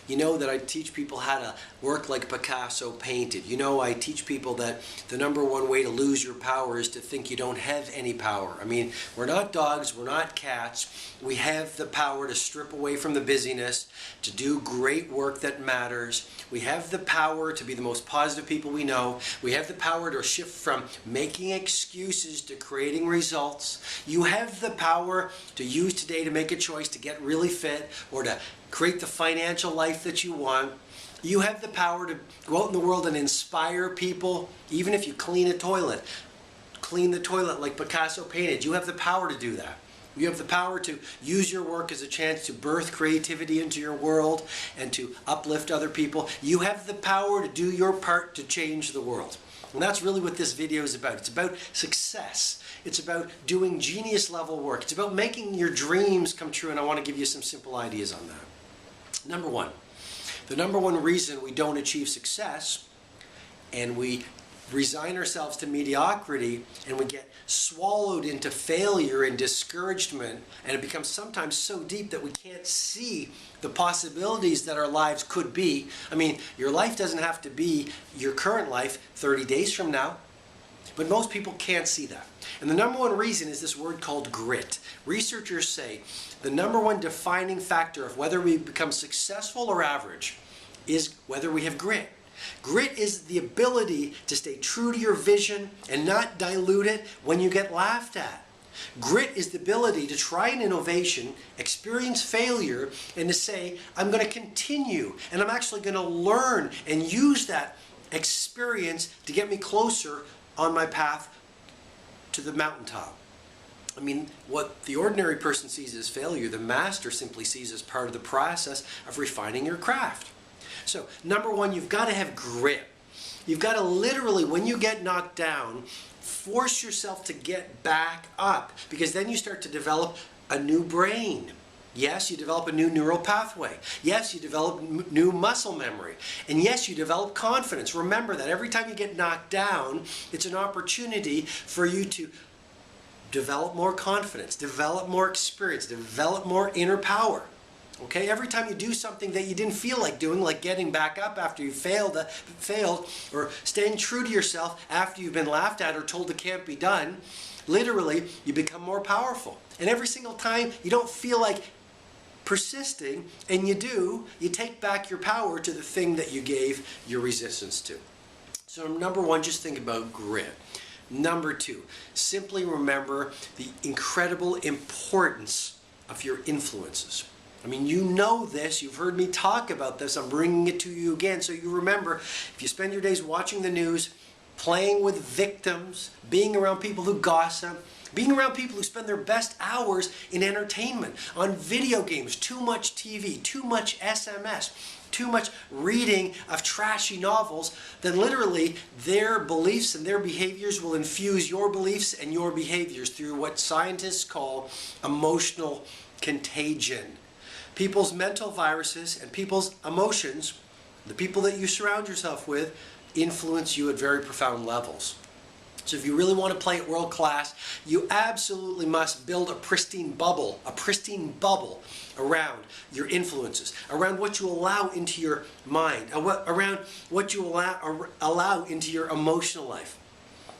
You know that I teach people how to work like Picasso painted. You know I teach people that the number one way to lose your power is to think you don't have any power. I mean, we're not dogs, we're not cats. We have the power to strip away from the busyness, to do great work that matters. We have the power to be the most positive people we know. We have the power to shift from making excuses to creating results. You have the power to use today to make a choice to get really fit or to create the financial life that you want. You have the power to go out in the world and inspire people, even if you clean a toilet. Clean the toilet like Picasso painted. You have the power to do that. You have the power to use your work as a chance to birth creativity into your world and to uplift other people. You have the power to do your part to change the world. And that's really what this video is about. It's about success. It's about doing genius level work. It's about making your dreams come true, and I want to give you some simple ideas on that. Number one, the number one reason we don't achieve success and we resign ourselves to mediocrity and we get swallowed into failure and discouragement, and it becomes sometimes so deep that we can't see the possibilities that our lives could be. I mean, your life doesn't have to be your current life 30 days from now, but most people can't see that. And the number one reason is this word called grit. Researchers say the number one defining factor of whether we become successful or average is whether we have grit. Grit is the ability to stay true to your vision and not dilute it when you get laughed at. Grit is the ability to try an innovation, experience failure, and to say, I'm going to continue, and I'm actually going to learn and use that experience to get me closer on my path to the mountaintop. I mean, what the ordinary person sees as failure, the master simply sees as part of the process of refining your craft. So, number one, you've got to have grit. You've got to literally, when you get knocked down, force yourself to get back up, because then you start to develop a new brain. Yes, you develop a new neural pathway. Yes, you develop new muscle memory. And yes, you develop confidence. Remember that every time you get knocked down, it's an opportunity for you to develop more confidence, develop more experience, develop more inner power. Okay, every time you do something that you didn't feel like doing, like getting back up after you failed, or staying true to yourself after you've been laughed at or told it can't be done, literally, you become more powerful. And every single time you don't feel like persisting, and you do, you take back your power to the thing that you gave your resistance to. So number one, just think about grit. Number two, simply remember the incredible importance of your influences. I mean, you know this, you've heard me talk about this, I'm bringing it to you again so you remember. If you spend your days watching the news, playing with victims, being around people who gossip, being around people who spend their best hours in entertainment, on video games, too much TV, too much SMS, too much reading of trashy novels, then literally their beliefs and their behaviors will infuse your beliefs and your behaviors through what scientists call emotional contagion. People's mental viruses and people's emotions, the people that you surround yourself with, influence you at very profound levels. So if you really want to play at world class, you absolutely must build a pristine bubble around your influences, around what you allow into your mind, around what you allow into your emotional life.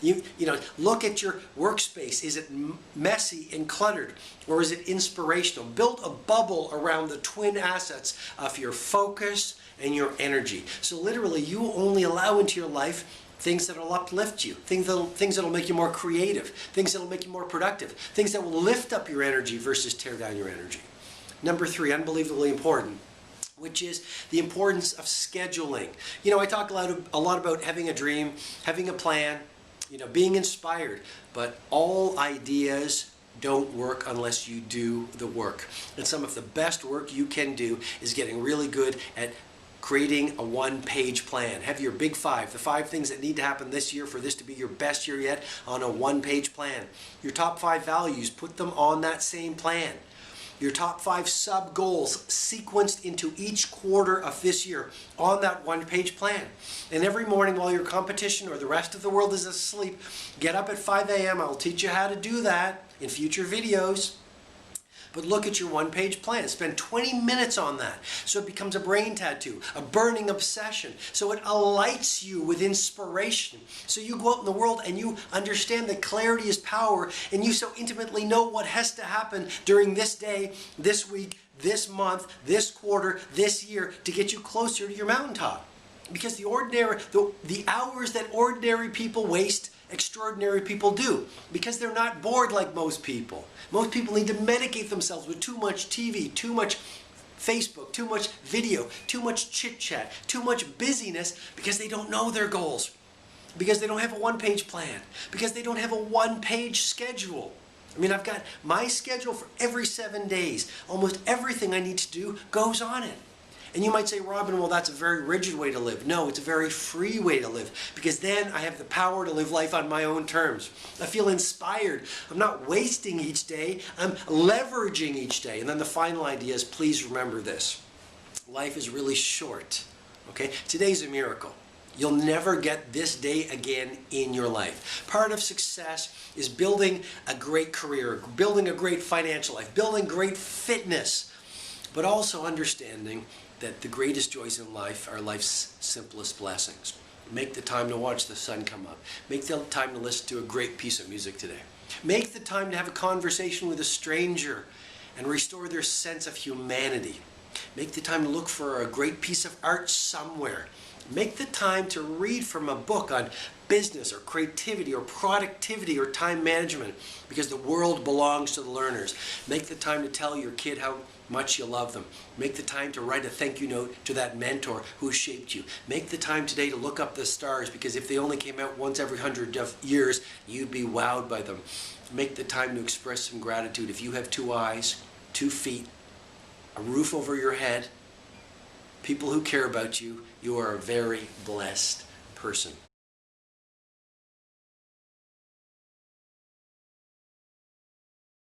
You know, look at your workspace. Is it messy and cluttered, or is it inspirational? Build a bubble around the twin assets of your focus and your energy. So literally, you only allow into your life things that will uplift you, things that will make you more creative, things that will make you more productive, things that will lift up your energy versus tear down your energy. Number three, unbelievably important, which is the importance of scheduling. You know, I talk a lot about having a dream, having a plan, you know, being inspired, but all ideas don't work unless you do the work. And some of the best work you can do is getting really good at creating a one-page plan. Have your big five, the 5 things that need to happen this year for this to be your best year yet, on a one-page plan. Your top 5 values, put them on that same plan. Your top 5 sub-goals sequenced into each quarter of this year on that one-page plan. And every morning while your competition or the rest of the world is asleep, get up at 5 a.m. I'll teach you how to do that in future videos. but look at your one-page plan. Spend 20 minutes on that so it becomes a brain tattoo, a burning obsession, so it alights you with inspiration. So you go out in the world and you understand that clarity is power, and you so intimately know what has to happen during this day, this week, this month, this quarter, this year to get you closer to your mountaintop. Because the hours that ordinary people waste, extraordinary people do. Because they're not bored like most people. Most people need to medicate themselves with too much TV, too much Facebook, too much video, too much chit-chat, too much busyness because they don't know their goals. Because they don't have a one-page plan. Because they don't have a one-page schedule. I mean, I've got my schedule for every 7 days. Almost everything I need to do goes on it. And you might say, Robin, well, that's a very rigid way to live. No, it's a very free way to live, because then I have the power to live life on my own terms. I feel inspired. I'm not wasting each day. I'm leveraging each day. And then the final idea is, please remember this. Life is really short. Okay? Today's a miracle. You'll never get this day again in your life. Part of success is building a great career, building a great financial life, building great fitness, but also understanding that the greatest joys in life are life's simplest blessings. Make the time to watch the sun come up. Make the time to listen to a great piece of music today. Make the time to have a conversation with a stranger and restore their sense of humanity. Make the time to look for a great piece of art somewhere. Make the time to read from a book on business or creativity or productivity or time management, because the world belongs to the learners. Make the time to tell your kid how much you love them. Make the time to write a thank you note to that mentor who shaped you. Make the time today to look up the stars, because if they only came out once every 100 years, you'd be wowed by them. Make the time to express some gratitude. If you have 2 eyes, 2 feet, a roof over your head, people who care about you, you are a very blessed person.